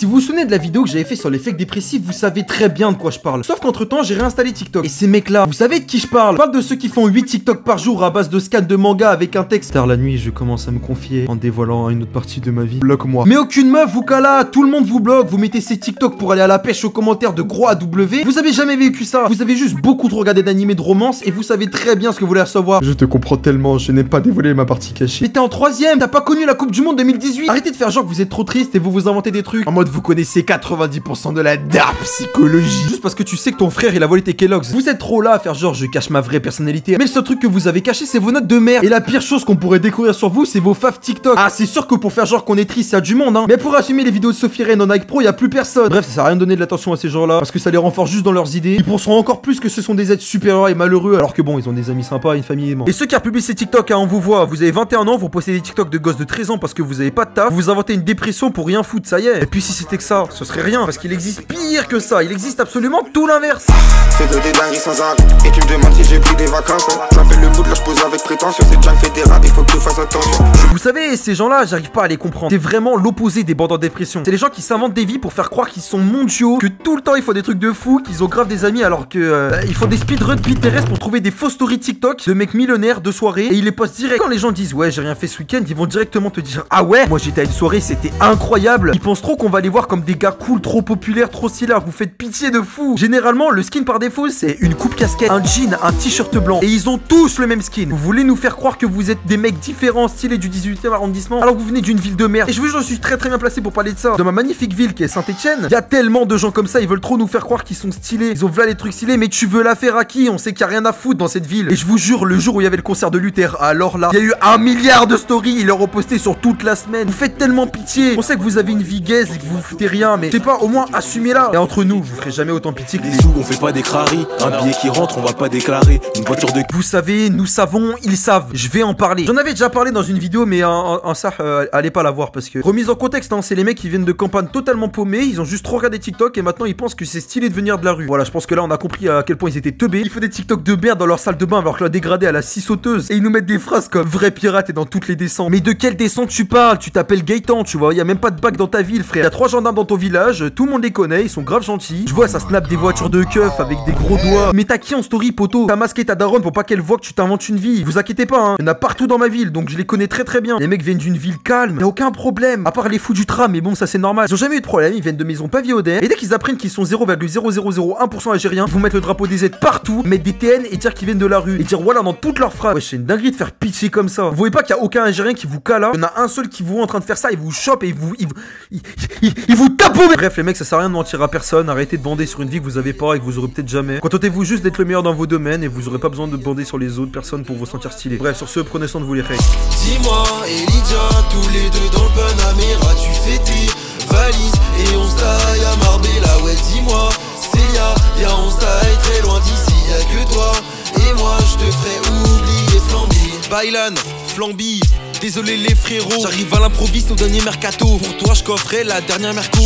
Si vous vous souvenez de la vidéo que j'avais fait sur l'effet dépressif, vous savez très bien de quoi je parle. Sauf qu'entre temps, j'ai réinstallé TikTok. Et ces mecs-là, vous savez de qui je parle? Je parle de ceux qui font 8 TikTok par jour à base de scans de manga avec un texte. Tard la nuit, je commence à me confier en dévoilant une autre partie de ma vie. Bloque-moi. Mais aucune meuf vous cala, tout le monde vous bloque, vous mettez ces TikTok pour aller à la pêche aux commentaires de gros AW. Vous avez jamais vécu ça. Vous avez juste beaucoup trop regardé d'animés de romance et vous savez très bien ce que vous voulez recevoir. Je te comprends tellement, je n'ai pas dévoilé ma partie cachée. Mais t'es en 3ème, t'as pas connu la Coupe du Monde 2018. Arrêtez de faire genre que vous êtes trop triste et vous vous inventez des trucs. En mode vous connaissez 90% de la dark psychologie. Juste parce que tu sais que ton frère il a volé tes Kellogg's. Vous êtes trop là à faire genre je cache ma vraie personnalité. Mais le seul truc que vous avez caché c'est vos notes de merde. Et la pire chose qu'on pourrait découvrir sur vous c'est vos faves TikTok. Ah c'est sûr que pour faire genre qu'on est triste il y a du monde hein. Mais pour assumer les vidéos de Sophie Ren en Nike Pro y a plus personne. Bref ça sert à rien de donner de l'attention à ces gens là parce que ça les renforce juste dans leurs idées. Ils penseront encore plus que ce sont des êtres supérieurs et malheureux alors que bon ils ont des amis sympas, une famille aimante. Et ceux qui republient ces TikTok hein, on vous voit, vous avez 21 ans, vous postez des TikTok de gosses de 13 ans parce que vous avez pas de taf, vous inventez une dépression pour rien foutre, ça y est. Et puis si c'était que ça, ce serait rien parce qu'il existe pire que ça, il existe absolument tout l'inverse. C'est de des dingueries sans arrêt. Et tu me demandes si j'ai pris des vacances. J'appelle le mood là, je pose avec prétention. C'est Jack fait des rats, il faut que tu fasses attention. Vous savez, ces gens-là, j'arrive pas à les comprendre. C'est vraiment l'opposé des bandes en dépression. C'est les gens qui s'inventent des vies pour faire croire qu'ils sont mondiaux, que tout le temps ils font des trucs de fou, qu'ils ont grave des amis alors que ils font des speedruns Pinterest pour trouver des fausses stories TikTok de mecs millionnaires de soirée et ils les postent direct. Quand les gens disent ouais j'ai rien fait ce week-end, ils vont directement te dire ah ouais, moi j'étais à une soirée, c'était incroyable. Ils pensent trop qu'on va les voir comme des gars cool, trop populaires, trop stylés. Vous faites pitié de fou. Généralement le skin par défaut c'est une coupe casquette, un jean, un t-shirt blanc et ils ont tous le même skin. Vous voulez nous faire croire que vous êtes des mecs différents, stylés du 18e arrondissement alors que vous venez d'une ville de merde. Et je vous jure, je suis très bien placé pour parler de ça. Dans ma magnifique ville qui est Saint-Etienne, il y a tellement de gens comme ça, ils veulent trop nous faire croire qu'ils sont stylés. Ils ont voilà les trucs stylés, mais tu veux la faire à qui? On sait qu'il y a rien à foutre dans cette ville. Et je vous jure, le jour où il y avait le concert de Luther, alors là, il y a eu 1 milliard de stories, ils leur ont posté sur toute la semaine. Vous faites tellement pitié. On sait que vous avez une vie gaze et que vous foutez rien, mais je sais pas, au moins assumez-la. Et entre nous, je vous ferai jamais autant pitié que les sous, on fait pas des craries. Un billet qui rentre, on va pas déclarer. Une voiture de... Vous savez, nous savons, ils savent. Je vais en parler. J'en avais déjà parlé dans une vidéo, mais ça, allez pas la voir parce que... Remise en contexte, hein, c'est les mecs qui viennent de campagne totalement paumés, ils ont juste trop regardé TikTok et maintenant ils pensent que c'est stylé de venir de la rue. Voilà, je pense que là on a compris à quel point ils étaient teubés. Ils font des TikTok de merde dans leur salle de bain alors que la dégradée à la scie sauteuse et ils nous mettent des phrases comme vrai pirate et dans toutes les descentes. Mais de quelle descente tu parles? Tu t'appelles Gaëtan, tu vois, y a même pas de bac dans ta ville, frère. Y a 3 gendarmes dans ton village, tout le monde les connaît, ils sont grave gentils. Je vois ça snap des voitures de keuf avec des gros doigts. Mais t'as qui en story, poteau? T'as masqué ta daronne pour pas qu'elle voit que tu t'inventes une vie. Vous inquiétez pas, hein. Y en a partout dans ma ville, donc je les connais très bien. Les mecs viennent d'une ville calme, y'a aucun problème. À part les fous du tram, mais bon, ça c'est normal. Ils ont jamais eu de problème, ils viennent de maisons pavillonnaires. Et dès qu'ils apprennent qu'ils sont 0,0001% algériens, ils vont mettre le drapeau des Z partout, mettre des TN et dire qu'ils viennent de la rue. Et dire voilà dans toutes leurs phrases. Ouais, c'est une dinguerie de faire pitié comme ça. Vous voyez pas qu'il y a aucun Algérien qui vous cala? Il y en a un seul qui vous voit en train de faire ça, il vous chope et il vous tape. Bref, les mecs, ça sert à rien de mentir à personne. Arrêtez de bander sur une vie que vous avez pas et que vous aurez peut-être jamais. Contentez-vous juste d'être le meilleur dans vos domaines et vous aurez pas besoin de bander sur les autres personnes pour vous sentir stylé. Bref, sur ce, prenez soin de vous les recs. Dis-moi, Elijah, tous les deux dans le Panamera, tu fais tes valises et on se taille à Marbella. Ouais, dis-moi, Célia, viens, on se taille très loin d'ici, y'a que toi et moi, je te ferai oublier Flamby. Bailan, Flamby, désolé les frérots, j'arrive à l'improviste au dernier mercato. Pour toi, je coffrerai la dernière merco.